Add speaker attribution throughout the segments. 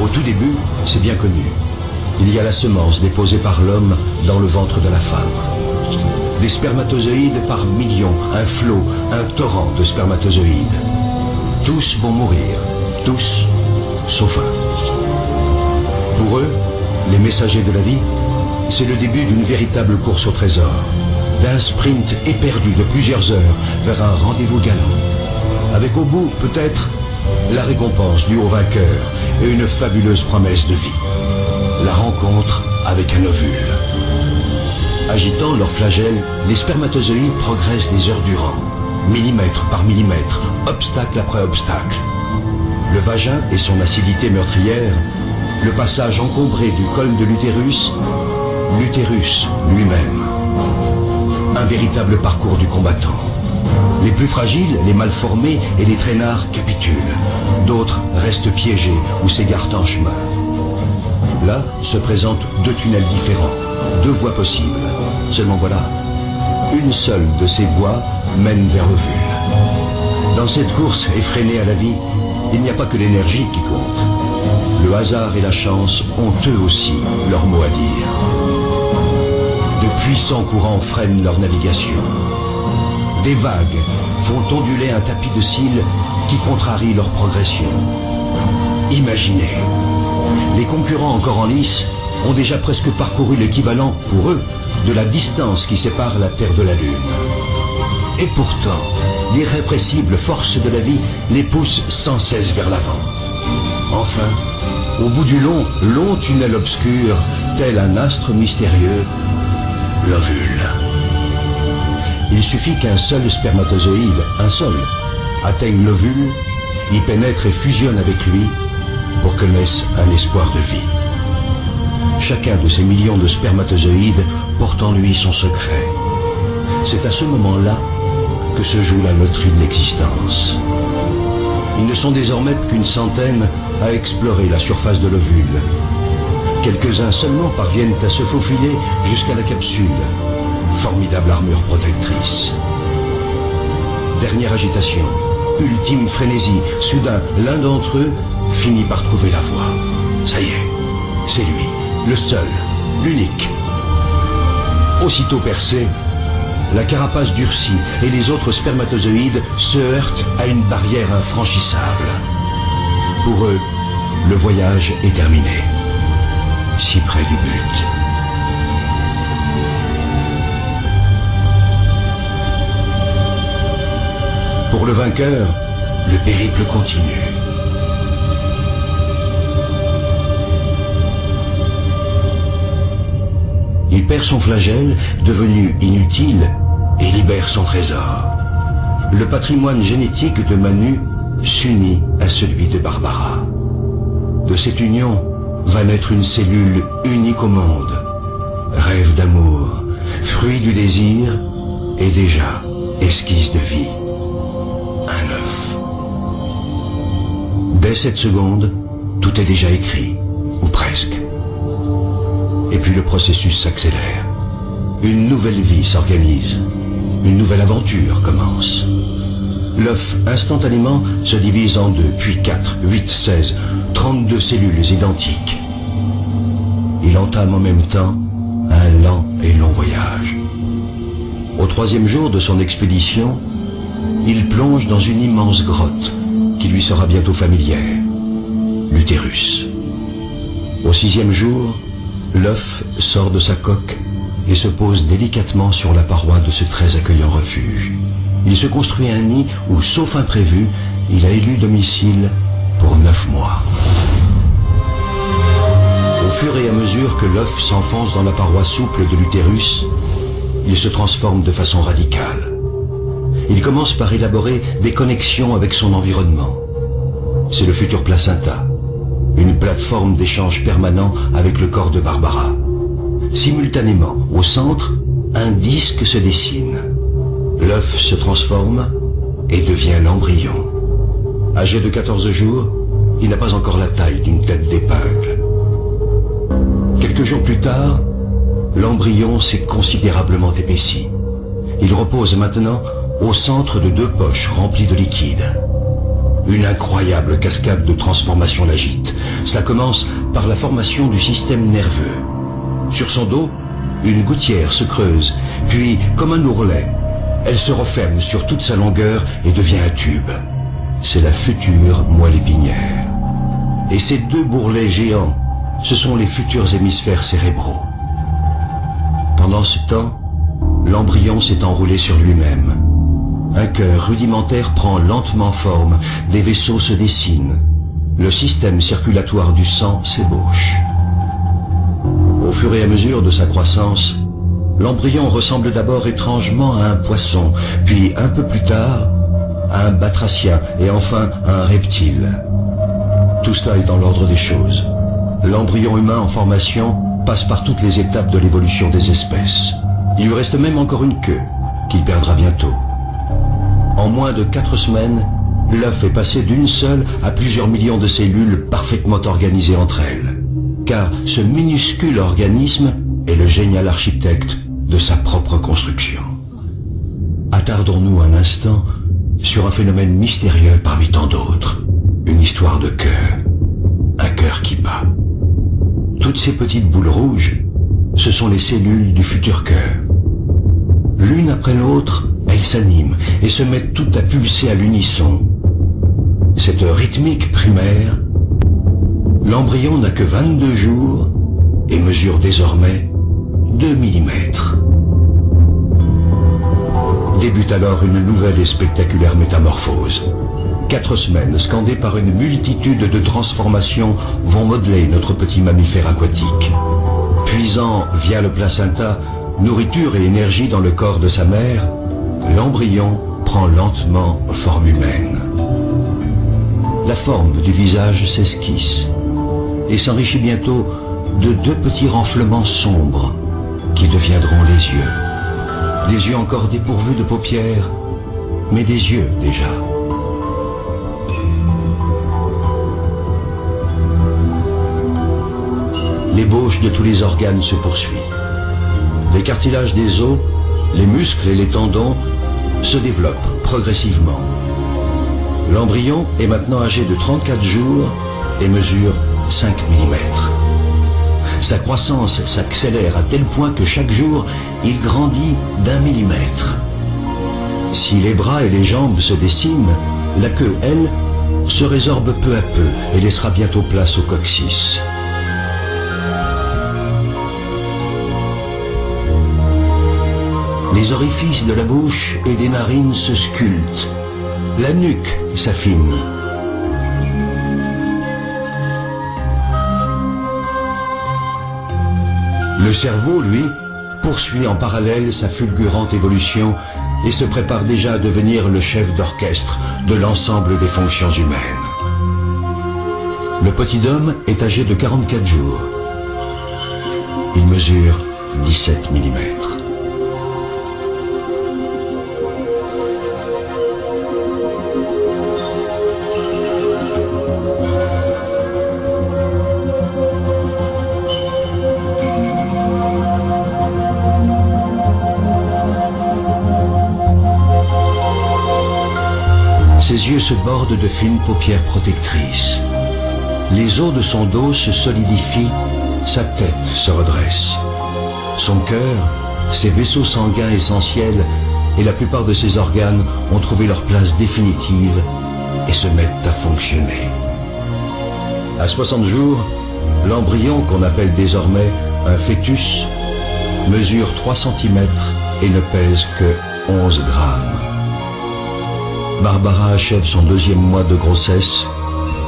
Speaker 1: tout début, c'est bien connu. Il y a la semence déposée par l'homme dans le ventre de la femme. Des spermatozoïdes par millions, un flot, un torrent de spermatozoïdes. Tous vont mourir, tous, sauf un. Pour eux, les messagers de la vie, c'est le début d'une véritable course au trésor, d'un sprint éperdu de plusieurs heures vers un rendez-vous galant, avec au bout, peut-être, la récompense due au vainqueur et une fabuleuse promesse de vie. La rencontre avec un ovule. Agitant leurs flagelles, les spermatozoïdes progressent des heures durant, millimètre par millimètre, obstacle après obstacle. Le vagin et son acidité meurtrière, le passage encombré du col de l'utérus, l'utérus lui-même. Un véritable parcours du combattant. Les plus fragiles, les mal formés et les traînards capitulent. D'autres restent piégés ou s'égarent en chemin. Là se présentent deux tunnels différents, deux voies possibles. Seulement voilà, une seule de ces voies mène vers l'ovule. Dans cette course effrénée à la vie, il n'y a pas que l'énergie qui compte. Le hasard et la chance ont eux aussi leur mot à dire. De puissants courants freinent leur navigation. Des vagues font onduler un tapis de cils qui contrarie leur progression. Imaginez, les concurrents encore en lice ont déjà presque parcouru l'équivalent, pour eux, de la distance qui sépare la Terre de la Lune. Et pourtant, l'irrépressible force de la vie les pousse sans cesse vers l'avant. Enfin, au bout du long tunnel obscur, tel un astre mystérieux, l'ovule. Il suffit qu'un seul spermatozoïde, un seul, atteigne l'ovule, y pénètre et fusionne avec lui pour que naisse un espoir de vie. Chacun de ces millions de spermatozoïdes porte en lui son secret. C'est à ce moment-là que se joue la loterie de l'existence. Ils ne sont désormais qu'une centaine à explorer la surface de l'ovule. Quelques-uns seulement parviennent à se faufiler jusqu'à la capsule. Formidable armure protectrice. Dernière agitation, ultime frénésie. Soudain, l'un d'entre eux finit par trouver la voie. Ça y est, c'est lui, le seul, l'unique. Aussitôt percé, la carapace durcit et les autres spermatozoïdes se heurtent à une barrière infranchissable. Pour eux, le voyage est terminé. Si près du but. Pour le vainqueur, le périple continue. Il perd son flagelle, devenu inutile, et libère son trésor. Le patrimoine génétique de Manu s'unit à celui de Barbara. De cette union va naître une cellule unique au monde. Rêve d'amour, fruit du désir, et déjà esquisse de vie. Un œuf. Dès cette seconde, tout est déjà écrit, ou presque. Et puis le processus s'accélère. Une nouvelle vie s'organise. Une nouvelle aventure commence. L'œuf, instantanément, se divise en 2, puis 4, 8, 16, 32 cellules identiques. Il entame en même temps un lent et long voyage. Au 3e jour de son expédition, il plonge dans une immense grotte qui lui sera bientôt familière, l'utérus. Au 6e jour, l'œuf sort de sa coque et se pose délicatement sur la paroi de ce très accueillant refuge. Il se construit un nid où, sauf imprévu, il a élu domicile pour 9 mois. Au fur et à mesure que l'œuf s'enfonce dans la paroi souple de l'utérus, il se transforme de façon radicale. Il commence par élaborer des connexions avec son environnement. C'est le futur placenta, une plateforme d'échange permanent avec le corps de Barbara. Simultanément, au centre, un disque se dessine. L'œuf se transforme et devient l'embryon. Âgé de 14 jours, il n'a pas encore la taille d'une tête d'épingle. Quelques jours plus tard, l'embryon s'est considérablement épaissi. Il repose maintenant au centre de 2 poches remplies de liquide. Une incroyable cascade de transformation l'agite. Cela commence par la formation du système nerveux. Sur son dos, une gouttière se creuse, puis, comme un ourlet, elle se referme sur toute sa longueur et devient un tube. C'est la future moelle épinière. Et ces deux bourrelets géants, ce sont les futurs hémisphères cérébraux. Pendant ce temps, l'embryon s'est enroulé sur lui-même. Un cœur rudimentaire prend lentement forme, des vaisseaux se dessinent. Le système circulatoire du sang s'ébauche. Au fur et à mesure de sa croissance, l'embryon ressemble d'abord étrangement à un poisson, puis un peu plus tard, à un batracien et enfin à un reptile. Tout cela est dans l'ordre des choses. L'embryon humain en formation passe par toutes les étapes de l'évolution des espèces. Il lui reste même encore une queue, qu'il perdra bientôt. En moins de 4 semaines, l'œuf est passé d'une seule à plusieurs millions de cellules parfaitement organisées entre elles. Car ce minuscule organisme est le génial architecte de sa propre construction. Attardons-nous un instant sur un phénomène mystérieux parmi tant d'autres. Une histoire de cœur. Un cœur qui bat. Toutes ces petites boules rouges, ce sont les cellules du futur cœur. L'une après l'autre, elles s'animent et se mettent toutes à pulser à l'unisson. Cette rythmique primaire, l'embryon n'a que 22 jours et mesure désormais 2 mm. Débute alors une nouvelle et spectaculaire métamorphose. 4 semaines scandées par une multitude de transformations vont modeler notre petit mammifère aquatique. Puisant via le placenta nourriture et énergie dans le corps de sa mère, l'embryon prend lentement forme humaine. La forme du visage s'esquisse et s'enrichit bientôt de 2 petits renflements sombres qui deviendront les yeux. Des yeux encore dépourvus de paupières, mais des yeux déjà. L'ébauche de tous les organes se poursuit. Les cartilages des os, les muscles et les tendons se développent progressivement. L'embryon est maintenant âgé de 34 jours et mesure 5 mm. Sa croissance s'accélère à tel point que chaque jour, il grandit d'1 millimètre. Si les bras et les jambes se dessinent, la queue, elle, se résorbe peu à peu et laissera bientôt place au coccyx. Les orifices de la bouche et des narines se sculptent. La nuque s'affine. Le cerveau, lui, poursuit en parallèle sa fulgurante évolution et se prépare déjà à devenir le chef d'orchestre de l'ensemble des fonctions humaines. Le petit homme est âgé de 44 jours. Il mesure 17 mm. Ses yeux se bordent de fines paupières protectrices. Les os de son dos se solidifient, sa tête se redresse. Son cœur, ses vaisseaux sanguins essentiels et la plupart de ses organes ont trouvé leur place définitive et se mettent à fonctionner. À 60 jours, l'embryon, qu'on appelle désormais un fœtus, mesure 3 cm et ne pèse que 11 grammes. Barbara achève son 2e mois de grossesse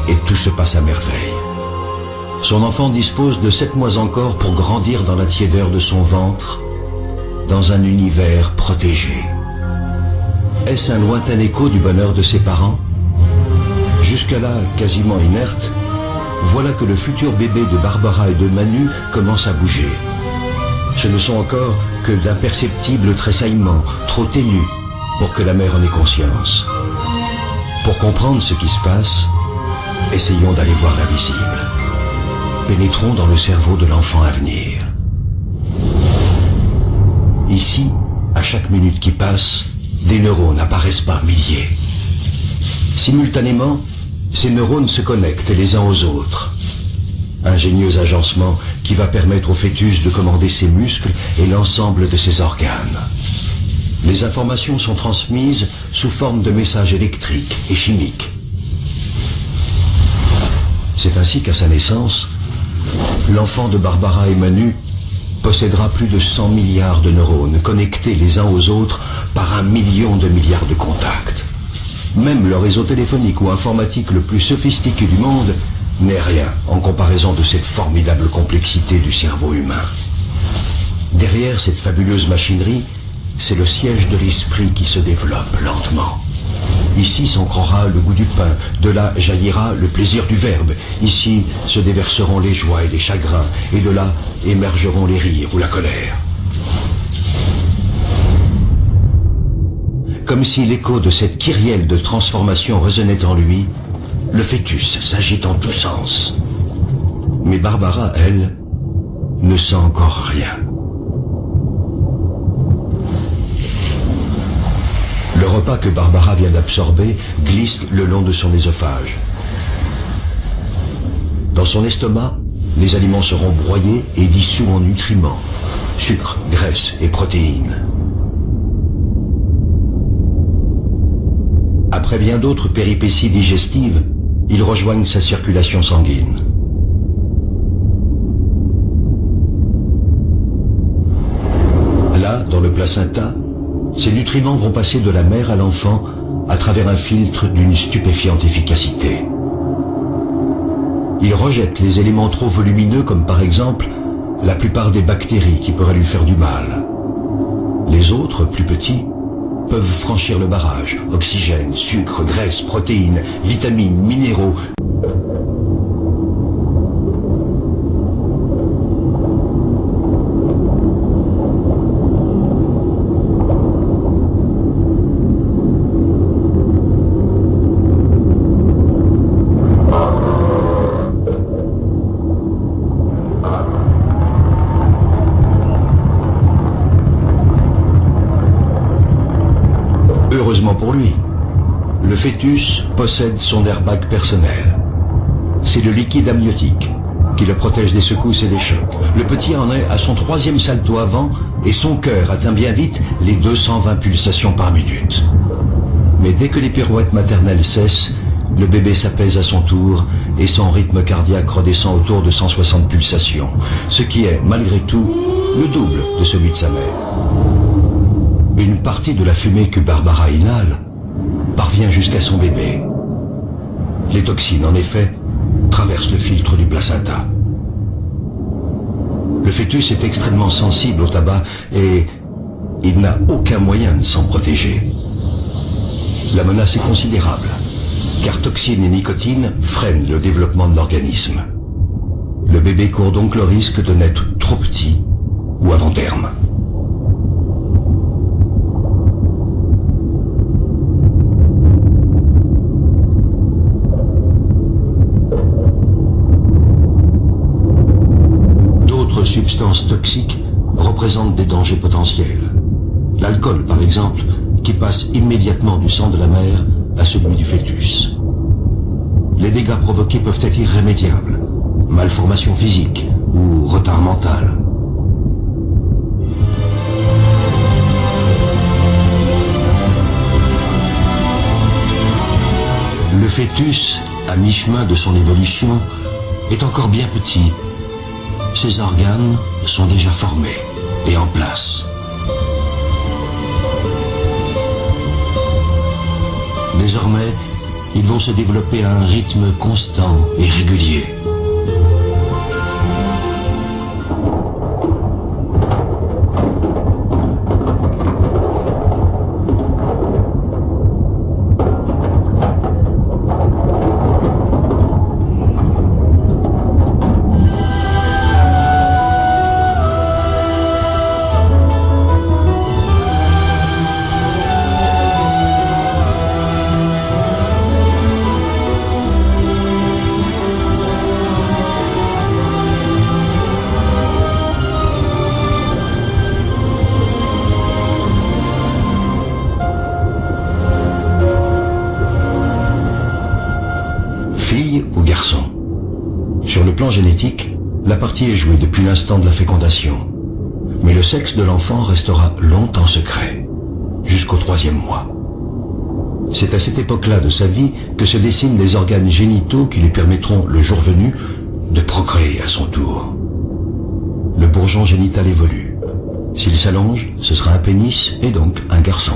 Speaker 1: et tout se passe à merveille. Son enfant dispose de 7 mois encore pour grandir dans la tiédeur de son ventre, dans un univers protégé. Est-ce un lointain écho du bonheur de ses parents? Jusque-là, quasiment inerte, voilà que le futur bébé de Barbara et de Manu commence à bouger. Ce ne sont encore que d'imperceptibles tressaillements, trop ténus, pour que la mère en ait conscience. Pour comprendre ce qui se passe, essayons d'aller voir l'invisible. Pénétrons dans le cerveau de l'enfant à venir. Ici, à chaque minute qui passe, des neurones apparaissent par milliers. Simultanément, Ces neurones se connectent les uns aux autres. Ingénieux agencement qui va permettre au fœtus de commander ses muscles et l'ensemble de ses organes. Les informations sont transmises sous forme de messages électriques et chimiques. C'est ainsi qu'à sa naissance, l'enfant de Barbara et Manu possédera plus de 100 milliards de neurones connectés les uns aux autres par 1 million de milliards de contacts. Même le réseau téléphonique ou informatique le plus sophistiqué du monde n'est rien en comparaison de cette formidable complexité du cerveau humain. Derrière cette fabuleuse machinerie, c'est le siège de l'esprit qui se développe lentement. Ici s'ancrera le goût du pain, de là jaillira le plaisir du verbe. Ici se déverseront les joies et les chagrins, et de là émergeront les rires ou la colère. Comme si l'écho de cette kyrielle de transformation résonnait en lui, le fœtus s'agite en tous sens. Mais Barbara, elle, ne sent encore rien. Le repas que Barbara vient d'absorber glisse le long de son œsophage. Dans son estomac, les aliments seront broyés et dissous en nutriments, sucre, graisse et protéines. Après bien d'autres péripéties digestives, ils rejoignent sa circulation sanguine. Là, dans le placenta, ces nutriments vont passer de la mère à l'enfant à travers un filtre d'une stupéfiante efficacité. Il rejette les éléments trop volumineux comme par exemple la plupart des bactéries qui pourraient lui faire du mal. Les autres, plus petits, peuvent franchir le barrage. Oxygène, sucre, graisse, protéines, vitamines, minéraux. Heureusement pour lui, le fœtus possède son airbag personnel. C'est le liquide amniotique qui le protège des secousses et des chocs. Le petit en est à son 3e salto avant et son cœur atteint bien vite les 220 pulsations par minute. Mais dès que les pirouettes maternelles cessent, le bébé s'apaise à son tour et son rythme cardiaque redescend autour de 160 pulsations, ce qui est, malgré tout, le double de celui de sa mère. Une partie de la fumée que Barbara inhale parvient jusqu'à son bébé. Les toxines, en effet, traversent le filtre du placenta. Le fœtus est extrêmement sensible au tabac et il n'a aucun moyen de s'en protéger. La menace est considérable, car toxines et nicotine freinent le développement de l'organisme. Le bébé court donc le risque de naître trop petit ou avant terme. D'autres substances toxiques représentent des dangers potentiels. L'alcool, par exemple, qui passe immédiatement du sang de la mère à celui du fœtus. Les dégâts provoqués peuvent être irrémédiables, malformation physique ou retard mental. Le fœtus, à mi-chemin de son évolution, est encore bien petit. Ses organes sont déjà formés et en place. Désormais, ils vont se développer à un rythme constant et régulier. ou garçon. Sur le plan génétique, la partie est jouée depuis l'instant de la fécondation. Mais le sexe de l'enfant restera longtemps secret, jusqu'au 3e mois. C'est à cette époque-là de sa vie que se dessinent les organes génitaux qui lui permettront, le jour venu, de procréer à son tour. Le bourgeon génital évolue. S'il s'allonge, ce sera un pénis et donc un garçon.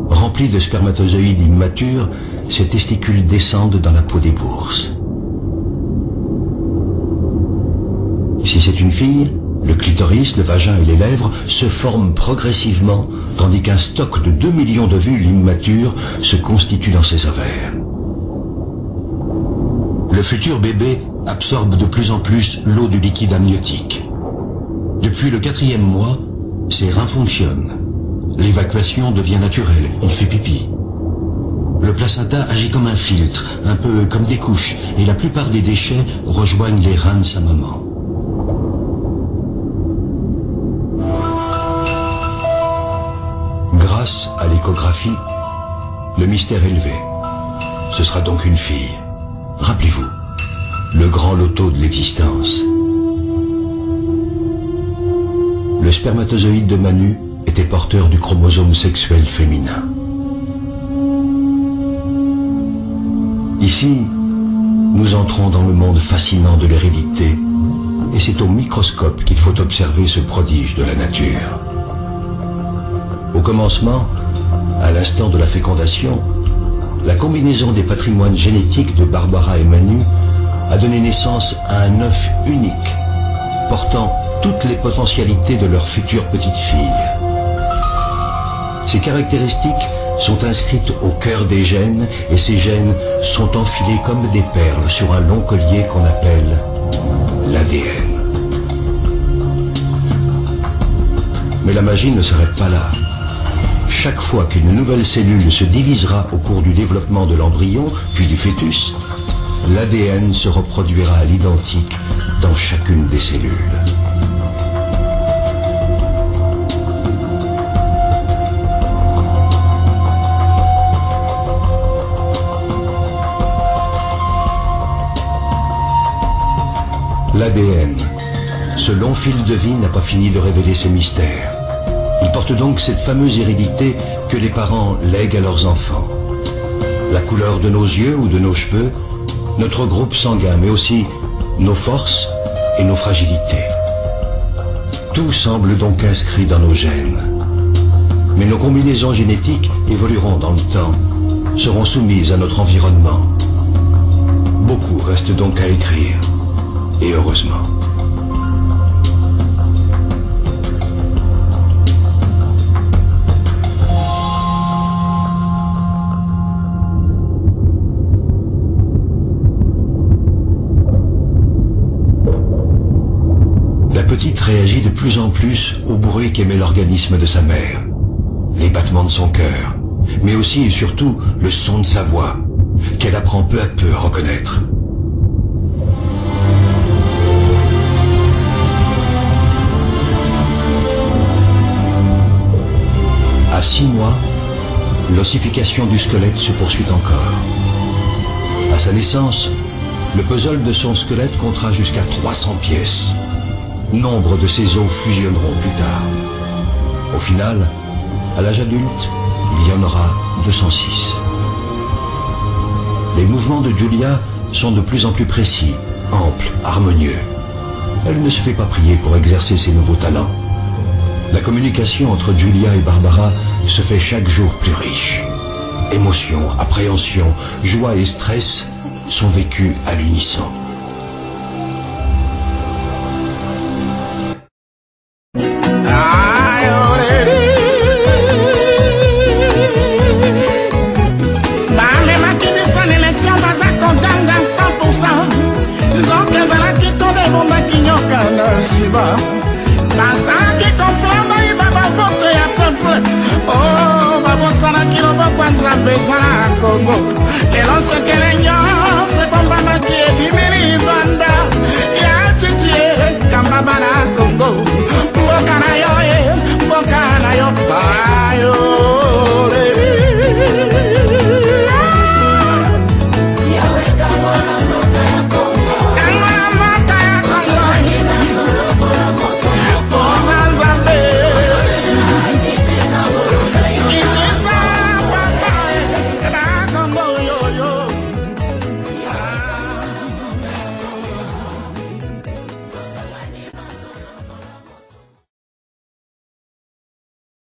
Speaker 1: Remplis de spermatozoïdes immatures, ces testicules descendent dans la peau des bourses. Si c'est une fille, le clitoris, le vagin et les lèvres se forment progressivement, tandis qu'un stock de 2 millions d'ovules immatures se constitue dans ses ovaires. Le futur bébé absorbe de plus en plus l'eau du liquide amniotique. Depuis le 4e mois, ses reins fonctionnent. L'évacuation devient naturelle, il fait pipi. Le placenta agit comme un filtre, un peu comme des couches, et la plupart des déchets rejoignent les reins de sa maman. Grâce à l'échographie, le mystère est levé. Ce sera donc une fille. Rappelez-vous, le grand loto de l'existence. Le spermatozoïde de Manu était porteur du chromosome sexuel féminin. Ici, nous entrons dans le monde fascinant de l'hérédité, et c'est au microscope qu'il faut observer ce prodige de la nature. Au commencement, à l'instant de la fécondation, la combinaison des patrimoines génétiques de Barbara et Manu a donné naissance à un œuf unique, portant toutes les potentialités de leur future petite fille. Ces caractéristiques sont inscrites au cœur des gènes et ces gènes sont enfilés comme des perles sur un long collier qu'on appelle l'ADN. Mais la magie ne s'arrête pas là. Chaque fois qu'une nouvelle cellule se divisera au cours du développement de l'embryon, puis du fœtus, l'ADN se reproduira à l'identique dans chacune des cellules. L'ADN, ce long fil de vie n'a pas fini de révéler ses mystères. Il porte donc cette fameuse hérédité que les parents lèguent à leurs enfants. La couleur de nos yeux ou de nos cheveux, notre groupe sanguin, mais aussi nos forces et nos fragilités. Tout semble donc inscrit dans nos gènes. Mais nos combinaisons génétiques évolueront dans le temps, seront soumises à notre environnement. Beaucoup reste donc à écrire, et heureusement. La petite réagit de plus en plus au bruit qu'émet l'organisme de sa mère, les battements de son cœur, mais aussi et surtout le son de sa voix, qu'elle apprend peu à peu à reconnaître. À 6 mois, l'ossification du squelette se poursuit encore. À sa naissance, le puzzle de son squelette comptera jusqu'à 300 pièces. Nombre de ces os fusionneront plus tard. Au final, à l'âge adulte, il y en aura 206. Les mouvements de Julia sont de plus en plus précis, amples, harmonieux. Elle ne se fait pas prier pour exercer ses nouveaux talents. La communication entre Julia et Barbara se fait chaque jour plus riche. Émotion, appréhension, joie et stress sont vécus à l'unisson.
Speaker 2: Basaki comprendre ibaba vote ya peuple. Oh, babosana kiloba kwanza bezana Congo. Lelo sekele nyonso bomba